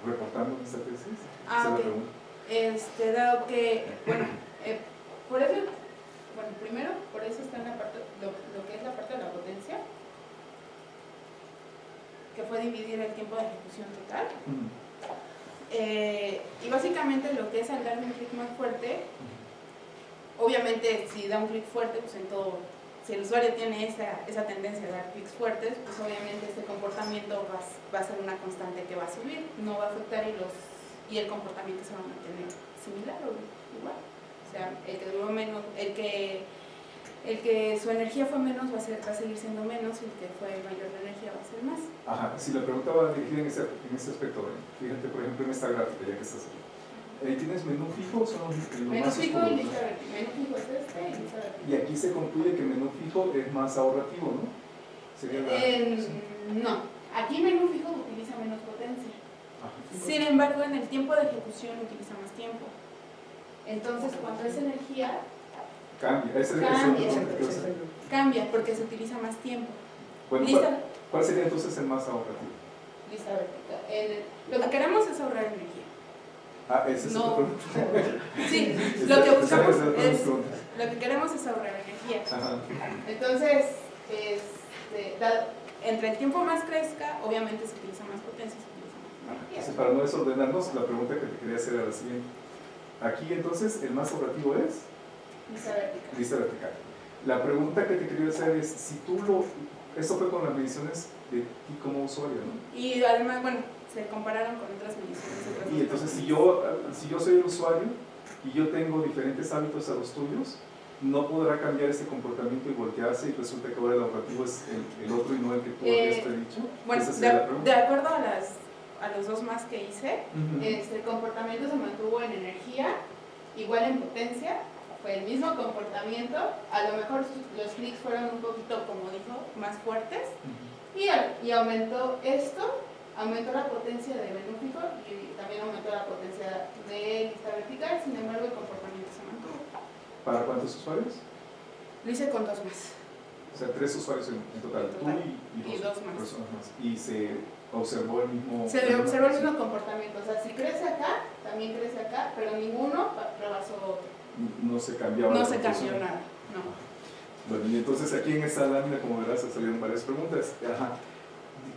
reportando en esta tesis. Esa es la pregunta. Dado que, bueno, por eso, primero, por eso está en la parte, lo que es la parte de la potencia, que fue dividir el tiempo de ejecución total. Y básicamente lo que es al darle un clic más fuerte, obviamente si da un clic fuerte, pues en todo, si el usuario tiene esa tendencia a dar clics fuertes, pues obviamente este comportamiento va a ser una constante que va a subir, no va a afectar y el comportamiento se va a mantener similar o igual. O sea, el que duró menos, el que su energía fue menos va a seguir siendo menos, y el que fue mayor de energía va a ser más. Ajá, si la pregunta va dirigida en ese aspecto, fíjate por ejemplo en esta gráfica, ya que estás aquí. ¿Tienes menú fijo o son los menú más fijo oscuros? Y lista vertical. Menú fijo es este y lista vertical. Y aquí se concluye que menú fijo es más ahorrativo, ¿no? Sería No, aquí menú fijo utiliza menos potencia. Ajá. Sin embargo, en el tiempo de ejecución utiliza más tiempo. Entonces, cuando esa energía cambia porque se utiliza más tiempo. Bueno, ¿cuál sería entonces el más ahorrativo? Lista vertical. Lo que queremos es ahorrar energía. Ese es No. otro. Sí, lo que buscamos lo que queremos es ahorrar energía. Ajá. Entonces, entre el tiempo más crezca, obviamente se utiliza más potencia, se utiliza más energía. Entonces, para no desordenarnos, la pregunta que te quería hacer era la siguiente. Aquí entonces el más ahorrativo es lista vertical. La pregunta que te quería hacer es si esto fue con las mediciones de ti como usuario, ¿no? Y además, bueno, se compararon con otras mediciones. Y entonces si yo soy el usuario y yo tengo diferentes hábitos a los tuyos, no podrá cambiar este comportamiento y voltearse y resulta que ahora el ahorrativo es el otro y no el que tú habías predicho. Bueno, ¿Esa sería la pregunta? de acuerdo a los dos más que hice, Ujú. el comportamiento se mantuvo en energía, igual en potencia, fue el mismo comportamiento, a lo mejor los clics fueron un poquito, como dijo, más fuertes, Ujú. y aumentó esto, aumentó la potencia de menú fijo y también aumentó la potencia de lista vertical, sin embargo el comportamiento se mantuvo. ¿Para cuántos usuarios? Lo hice con dos más. O sea, 3 usuarios en total, En total. tú Y dos más. personas más. Y se observó el mismo... Se observó el mismo comportamiento, o sea, si crece acá, también crece acá, pero ninguno rebasó otro. No se cambiaba No la se proporción. cambió nada, no. Bueno, y entonces aquí en esta lámina, como verás, salieron varias preguntas. Ajá.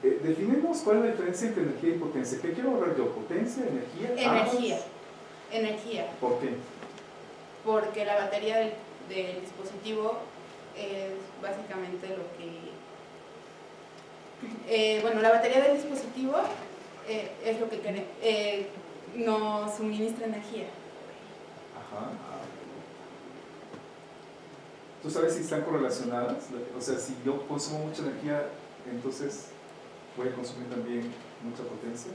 Definimos cuál es la diferencia entre energía y potencia. ¿Qué quiero ahorrar yo? ¿Potencia, energía? Energía, ¿Ambas? energía, ¿Por qué? porque la batería del dispositivo es básicamente lo que... bueno, la batería del dispositivo es lo que nos suministra energía. Ajá. ¿Tú sabes si están correlacionadas? O sea, si yo consumo mucha energía, entonces voy a consumir también mucha potencia,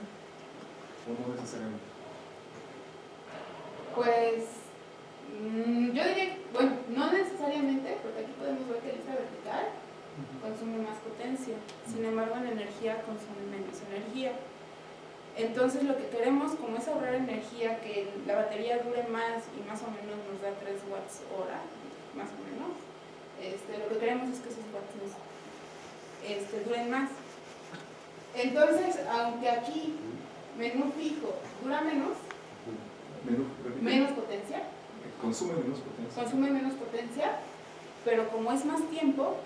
¿o no necesariamente? Pues yo diría, bueno, no necesariamente, porque aquí podemos ver que la lista vertical consume más potencia, sin embargo en energía consume menos energía. Entonces lo que queremos, como es ahorrar energía, que la batería dure más y más o menos nos da 3 watts hora, más o menos, lo que queremos es que esos watts duren más. Entonces, aunque aquí menú fijo dura menos potencia, Consume menos potencia. consume menos potencia, pero como es más tiempo,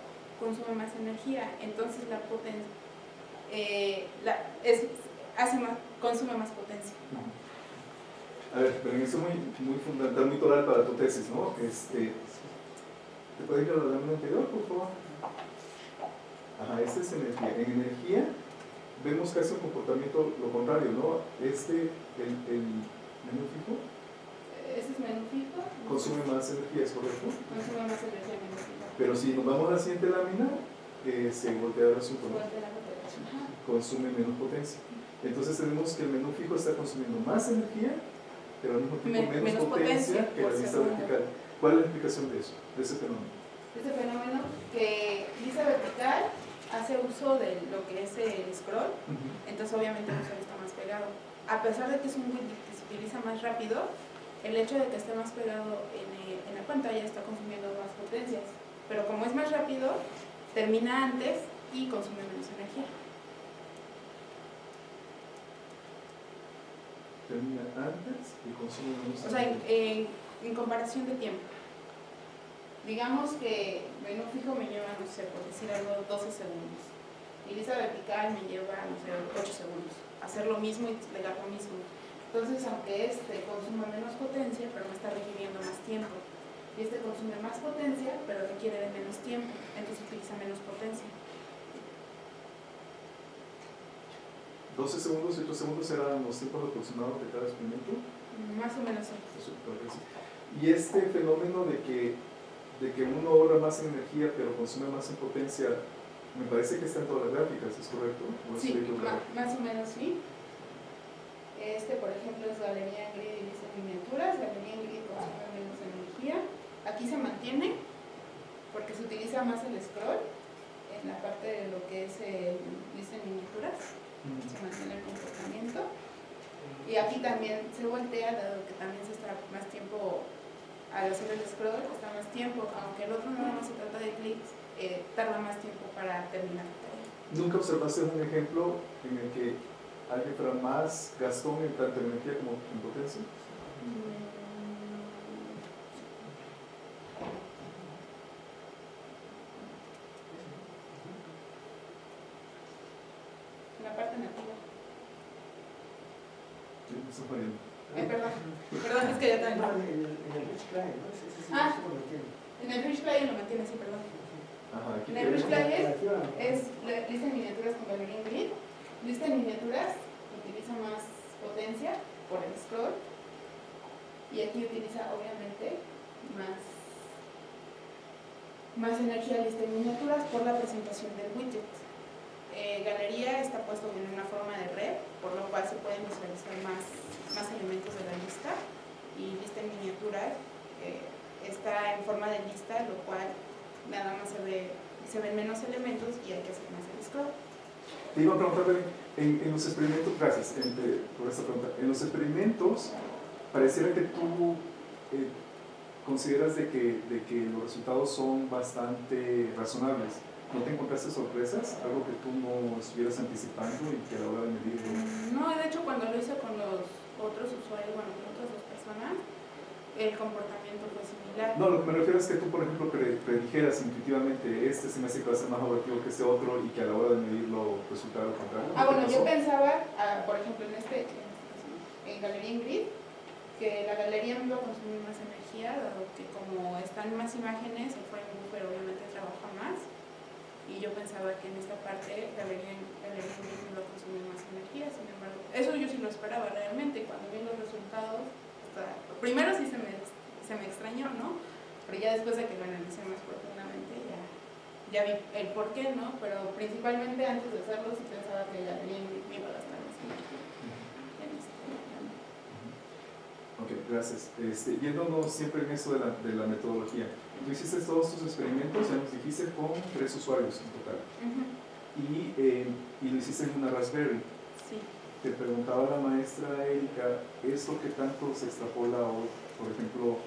consume más energía, entonces la potencia consume más potencia. A ver, pero en eso muy fundamental, muy toral para tu tesis, ¿no? ¿Te puedes ir a la lámina anterior, por favor? Ajá, esta es energía. En energía vemos casi un comportamiento lo contrario, ¿no? El menú fijo Ese es menú fijo. consume más energía, ¿es correcto? Consume más energía menú fijo. Pero si nos vamos a la siguiente lámina, se voltea el asunto, ¿no? Suelta la potencia. Ajá. Consume menos potencia. Entonces tenemos que el menú fijo está consumiendo más energía, pero al mismo tiempo menos potencia que la por lista segundo. vertical. ¿Cuál es la explicación de eso, de ese fenómeno? Este fenómeno que lista vertical hace uso de lo que es el scroll, entonces obviamente el usuario está más pegado. A pesar de que es un widget que se utiliza más rápido, el hecho de que esté más pegado en la pantalla está consumiendo más potencias, pero como es más rápido, termina antes y consume menos energía. Termina antes y consume menos O sea, energía. en comparación de tiempo. Digamos que menú fijo me lleva, no sé, por decir algo, 12 segundos. Y lista vertical me lleva, no sé, 8 segundos. Hacer lo mismo y desplegar lo mismo. Entonces, aunque consume menos potencia, pero me está requiriendo más tiempo. Y consume más potencia, pero requiere de menos tiempo. Entonces utiliza menos potencia. 12 segundos y 8 segundos eran los tiempos aproximados de cada experimento. Más o menos sí. Eso creo que sí. Y este fenómeno de que uno ahorra más en energía pero consume más en potencia, me parece que está en todas las gráficas, ¿es correcto? ¿O Sí, estoy equivocado? más o menos sí. Por ejemplo, es galería en grid y lista en miniaturas. Galería en grid consume menos energía. Aquí se mantiene porque se utiliza más el scroll en la parte de lo que es el lista en miniaturas. Se mantiene el comportamiento. Y aquí también se voltea, dado que también se está más tiempo al hacer el scroll, está más tiempo, aunque el otro nada más se trata de clics, tarda más tiempo para terminar la tarea. ¿Nunca observaste un ejemplo en el que alguien fuera más gastón en tanto en energía como en potencia? La parte nativa. Sí, me está fallando. Perdón, es que ya también. En el Rich Client, ¿no? Ese lo mantiene. En el Rich Client lo mantiene, sí, perdón. Ajá, aquí En el Rich Client Relativa. es lista en miniaturas con galería en grid. Lista en miniaturas utiliza más potencia por el scroll. Y aquí utiliza obviamente más más energía, lista y miniaturas por la presentación del widget. Galería está puesto en una forma de red, por lo cual se pueden visualizar más elementos de la lista, y lista y miniaturas está en forma de lista, lo cual nada más se ven menos elementos y hay que hacer más el scroll. Te iba a preguntar, en los experimentos, gracias por esta pregunta, en los experimentos pareciera que tú consideras de que los resultados son bastante razonables. ¿No te encontraste sorpresas? ¿Algo que tú no estuvieras anticipando y que a la hora de medir? No, de hecho cuando lo hice con los otros usuarios, bueno, con otras dos personas, el comportamiento fue similar. No, lo que me refiero es que tú, por ejemplo, predijeras intuitivamente, se me hace que va a ser más objetivo que este otro, y que a la hora de medirlo resultara lo contrario. Bueno, yo pensaba, por ejemplo, en Galería Ingrid, que la galería me iba a consumir más energía, dado que como están más imágenes, el frame buffer obviamente trabaja más. Y yo pensaba que en esta parte Galería Ingrid me iba a consumir más energía, sin embargo, eso yo sí lo esperaba realmente. Cuando vi los resultados, primero sí se me extrañó, ¿no? Pero ya después de que lo analicé más profundamente, ya vi el por qué, ¿no? Pero principalmente antes de hacerlo sí pensaba que Galería Ingrid me iba a gastar más energía. Ok, gracias. Yéndonos siempre en eso de la metodología. Tú hiciste todos tus experimentos, ya nos dijiste, con 3 usuarios en total. Y lo hiciste en una Raspberry. Sí. Te preguntaba la maestra Erika, ¿esto qué tanto se extrapola hoy? Por ejemplo,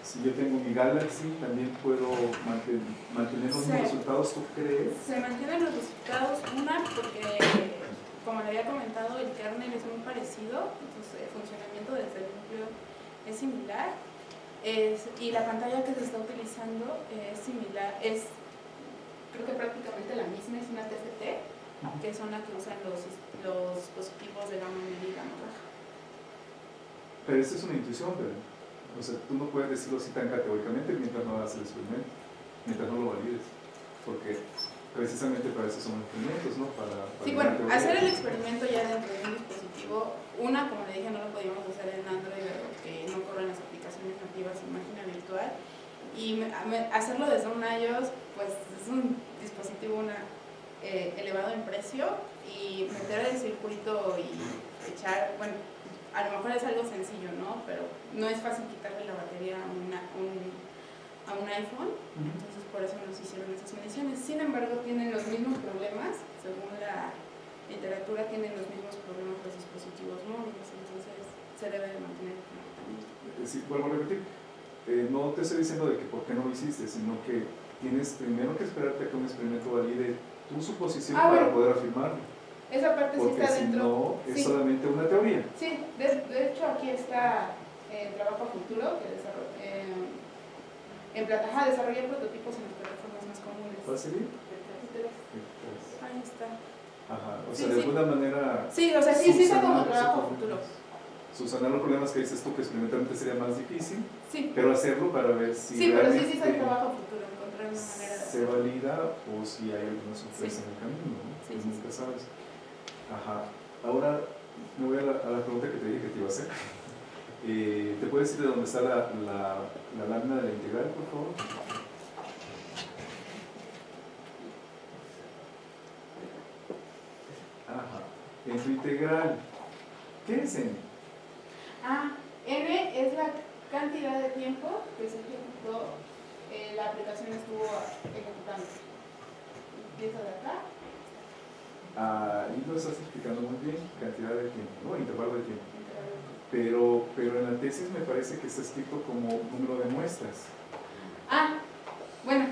si yo tengo mi Galaxy, ¿también puedo mantener los mismos resultados, tú crees? Se mantienen los resultados, porque, como le había comentado, el kernel es muy parecido, entonces el funcionamiento desde el núcleo es similar, y la pantalla que se está utilizando es similar, creo que prácticamente la misma, es una TFT, que son las que usan los dispositivos de gama media y gama baja. Pero esta es una intuición, pero, o sea, tú no puedes decirlo así tan categóricamente mientras no hagas el experimento, mientras no lo valides, porque precisamente para eso son experimentos, ¿no? Sí, bueno, hacer el experimento ya dentro de un dispositivo, como le dije, no lo podíamos hacer en Android, porque no corren las aplicaciones nativas en máquina virtual, y hacerlo desde un iOS, pues es un dispositivo elevado en precio, y meter el circuito y echar, bueno, a lo mejor es algo sencillo, ¿no? Pero no es fácil quitarle la batería a un iPhone, entonces por eso nos hicieron esas mediciones. Sin embargo, tienen los mismos problemas, según la literatura, tienen los mismos problemas los dispositivos móviles, entonces se debe de mantener el comportamiento. Sí, vuelvo a repetir, no te estoy diciendo de que por qué no lo hiciste, sino que tienes primero que esperarte a que un experimento valide tu suposición para poder afirmarlo. Esa parte sí está dentro. Porque si no, es solamente una teoría. Sí, de hecho aquí está el trabajo a futuro que desarrollar prototipos en las plataformas más comunes. ¿Cuál sería? Ahí está. Ajá, o sea, de alguna manera. Sí, o sea, sí está como trabajo a futuro. Subsanar los problemas que dices tú, que experimentalmente sería más difícil, sí, pero hacerlo para ver si sí, pero realmente sí está el trabajo a futuro, encontrar una manera de se valida o si hay alguna sorpresa en el camino, ¿no? Sí, Pues nunca sabes. Ajá. Ahora me voy a la pregunta que te dije que te iba a hacer. ¿Te puedes decir de dónde está la lámina de la integral, por favor? Ajá. En tu integral, ¿qué es n? N es la cantidad de tiempo que se ejecutó, la aplicación estuvo ejecutando. Empieza de acá. Ahí lo estás explicando muy bien, cantidad de tiempo, ¿no? Intervalo de tiempo. Pero en la tesis me parece que está escrito como número de muestras. Bueno,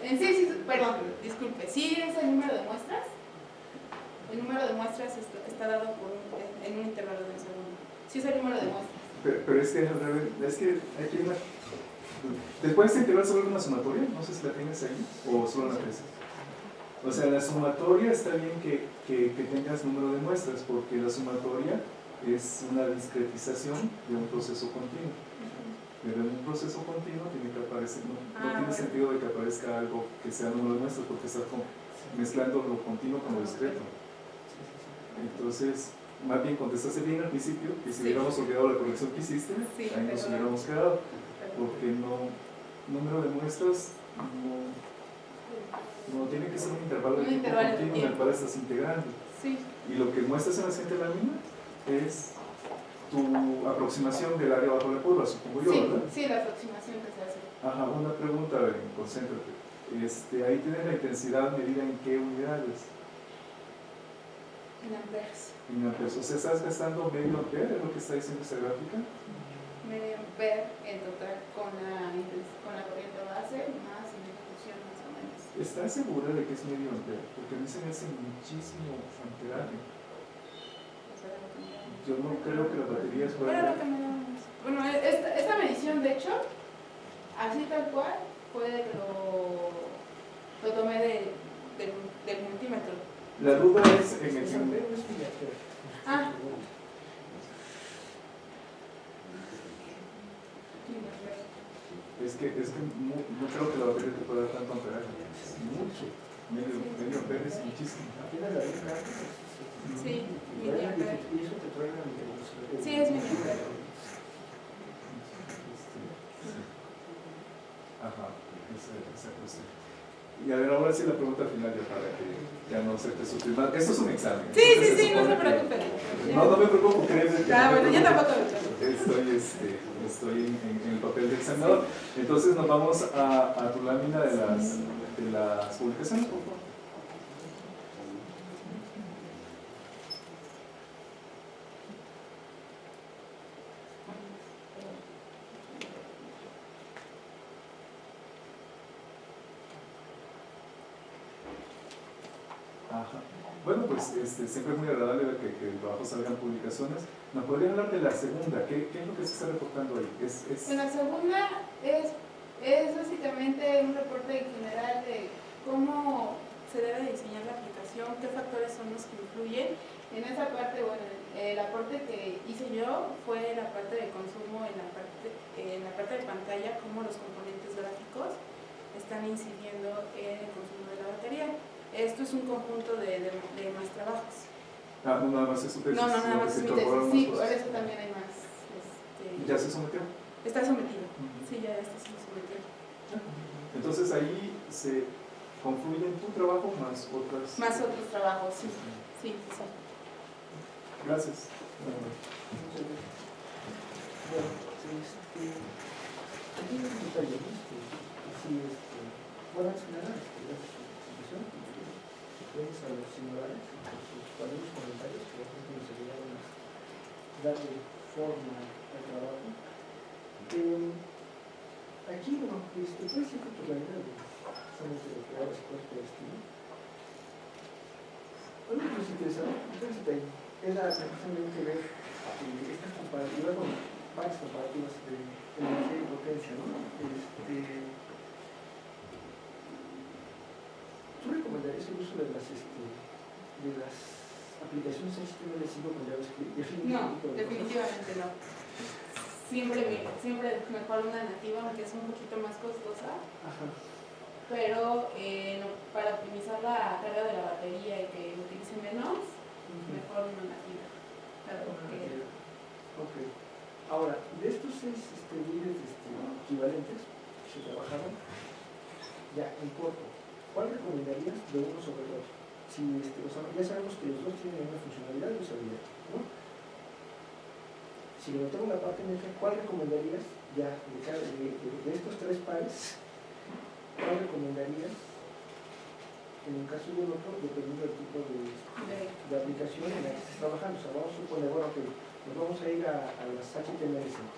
sí, perdón, disculpe, ¿sí es el número de muestras? El número de muestras está dado en un intervalo de un segundo. Sí es el número de muestras. Pero es que aquí hay una... ¿Después de integral sobre una sumatoria? No sé si la tienes ahí, o solo la tesis. O sea, la sumatoria está bien que tengas número de muestras, porque la sumatoria es una discretización de un proceso continuo. Pero en un proceso continuo tiene que aparecer, no tiene sentido de que aparezca algo que sea número de muestras, porque estás mezclando lo continuo con lo discreto. Entonces, más bien contestaste bien al principio, que si hubiéramos olvidado la corrección que hiciste, ahí nos hubiéramos quedado, porque no número de muestras no tiene que ser un intervalo de Un tiempo intervalo de continuo en el tiempo. cual estás integrando. Sí, Y lo que muestras en la siguiente lámina es tu aproximación del área bajo la curva, supongo yo, sí, ¿verdad? sí, la aproximación que se hace. Ajá, una pregunta, concéntrate. Ahí tienes la intensidad medida en qué unidades. En amperes. En amperes. O sea, estás gastando medio ampere, es lo que está diciendo esta gráfica. Medio ampere en total con la corriente base más inducción más o menos. ¿Estás segura de que es medio ampere? Porque a mí se me hace muchísimo amperaje. Yo no creo que las baterías Bueno, puedan... lo que me da más. Bueno, esta medición, de hecho, así tal cual, puede que lo tomé del multímetro. La duda es en el... Ah. Es que no creo que la batería te pueda dar tanto amperaje. Mucho. Medio ampere es muchísimo. Apenas la vi acá. Sí, Y miliampere. eso te trae la velocidad. Sí, es miliampere. Ajá, esa cosa. Y a ver, ahora sí la pregunta final ya para que ya no se te sufrir más. Esto es un examen. Sí, Entonces, sí, sí, no se supone que- preocupen. No me preocupo, créeme. que Ah, no me bueno, yo preocupo. tampoco me preocupo. Estoy en el papel de examinador. Entonces nos vamos a tu lámina de las publicaciones, por favor. Ajá. Bueno, pues siempre es muy agradable ver que el trabajo salgan publicaciones. ¿Nos podrían hablar de la segunda? ¿Qué es lo que se está reportando ahí? En la segunda es básicamente un reporte en general de cómo se debe diseñar la aplicación, qué factores son los que influyen. En esa parte, bueno, el aporte que hice yo fue la parte de consumo en la parte de pantalla, cómo los componentes gráficos están incidiendo en el consumo de la batería. Esto es un conjunto de más trabajos. Ah, no, nada más es su tesis. No, nada más es mi tesis. Sí, por cosas. eso también hay más. ¿Ya se sometió? Está sometido. Sí, ya está sometido. Entonces ahí se confluyen tu trabajo más otras. Más otros trabajos, sí. Sí, sí. Gracias. Bueno, aquí hay un detalle, ¿no? Bueno, antes que nada, gracias por la presentación. Gracias a los singulares, por sus valiosos comentarios que nos ayudaron a darle forma al trabajo. Aquí, bueno, puede ser que por la idea de estamos de crear las cosas por estilo. Algo que nos interesaba, entonces, era precisamente ver esta comparativa con varias comparativas de energía y potencia, ¿no? ¿Tú recomendarías el uso de las aplicaciones HTML5 con JavaScript? No, definitivamente no. Siempre mejor una nativa, aunque es un poquito más costosa. Ajá. Pero para optimizar la carga de la batería y que utilice menos, mejor una nativa. Claro, porque... Ok. Ahora, de estos 6 miles equivalentes que se trabajaron, ya en corto, ¿cuál recomendarías de uno sobre el otro? Si, ya sabemos que los dos tienen una funcionalidad y usabilidad, ¿no? Si le metemos la parte médica, ¿cuál recomendarías ya de estos 3 pares? ¿Cuál recomendarías en un caso y en otro, dependiendo del tipo de aplicación en la que estés trabajando? O sea, vamos a suponer, bueno, que nos vamos a ir a las HTML5,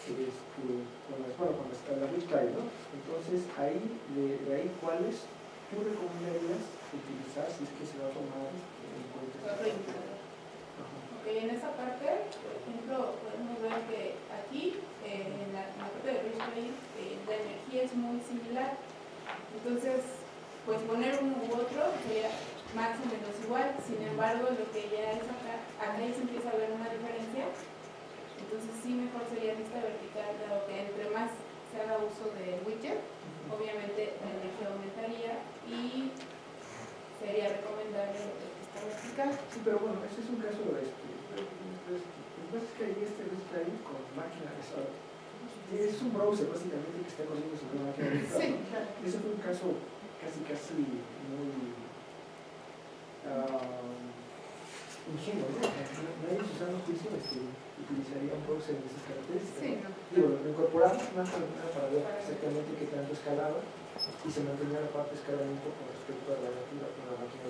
con las Wix-Client, ¿no? Entonces, de ahí, ¿cuáles tú recomendarías utilizar si es que se va a tomar en cuenta? Ok, en esa parte, por ejemplo, podemos ver que aquí, en la parte de Wix-Client, la energía es muy similar. Entonces, pues poner uno u otro sería más o menos igual. Sin embargo, lo que ya es acá ya se empieza a ver una diferencia. Entonces sí, mejor sería lista vertical, dado que entre más se haga uso del widget, obviamente la energía aumentaría y sería recomendable lista vertical. Sí, pero bueno, ese es un caso de lo que pasa es que ahí Wix-Client con máquina de Es un browser básicamente que está corriendo sobre una máquina virtual. Sí, ¿no? claro. Ese fue un caso casi muy ingenuo, ¿no? Nadie en su sano juicio utilizaría un browser de esas características. Sí, ¿no? no. Digo, lo incorporamos más para ver exactamente qué tanto escalaba y se mantenía la parte de escalamiento con respecto a la máquina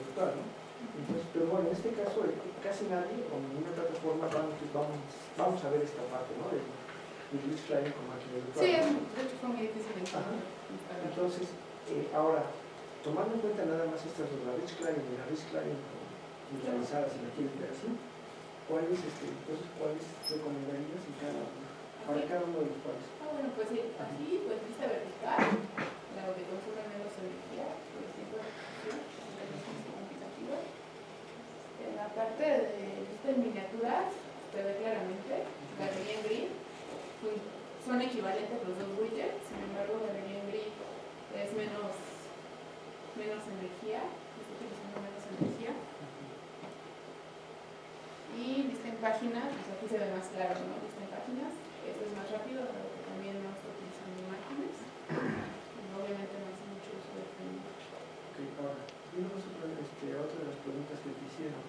virtual, ¿no? Entonces, pero bueno, en este caso casi nadie o ninguna plataforma vamos a ver esta parte, ¿no? Del Rich Client con máquina virtual. Sí, de hecho fue muy difícil de instalar. Entonces, ahora, tomando en cuenta nada más estas dos, la Rich Client y la Rich Client virtualizada, si la quieren ver así, ¿cuáles recomendarías para cada uno de los cuales? Bueno, pues sí, aquí, pues vista vertical, la que consume menos energía, por el tiempo de ejecución, menos significativa. En la parte de vista en miniaturas, se ve claramente, galería en grid, son equivalentes los dos widgets, sin embargo, galería en grid es menos energía, está utilizando menos energía. Y vista en páginas, pues aquí se ve más claro, ¿no? Vista en páginas, esto es más rápido, pero que también no está utilizando imágenes. Y obviamente no hace mucho uso del framework. Ok, ahora, yéndonos a otra de las preguntas que te hicieron.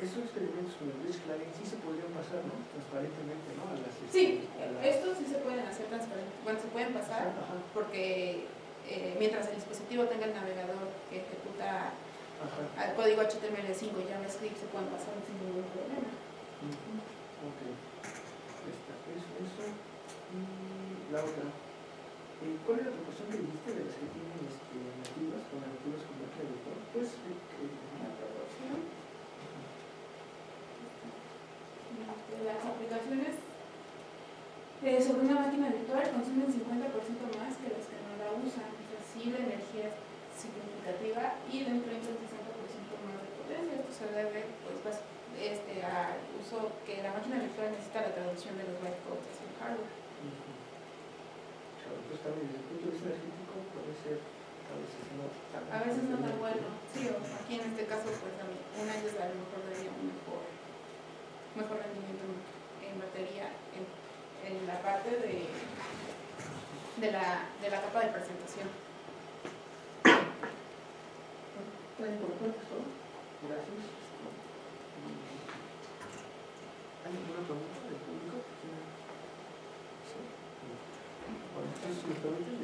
Estos experimentos con el Rich Client sí se podrían pasar, ¿no? Transparentemente, ¿no? Sí, estos sí se pueden hacer transparentes. Bueno, se pueden pasar porque mientras el dispositivo tenga el navegador que ejecuta al código HTML5 y JavaScript, se pueden pasar sin ningún problema. Ok. Eso. Y la otra. ¿Cuál es la proporción que dijiste de las que tienen nativas con máquina virtual? Pues, La proporción. Las aplicaciones sobre una máquina virtual consumen 50% más que las que no la usan. O sea, sí, la energía es significativa y de un 30 al 60% más de potencia. Esto se debe pues, al uso que la máquina virtual necesita la traducción de los bytecodes hacia el hardware. Entonces también desde el punto de vista energético puede ser a veces no tan bueno. Sí, aquí en este caso pues una de ellas a lo mejor daría un mejor rendimiento en batería en la parte de la capa de presentación. Gracias. ¿Hay alguna pregunta del público? ¿Sí? Bueno, entonces, si me permiten,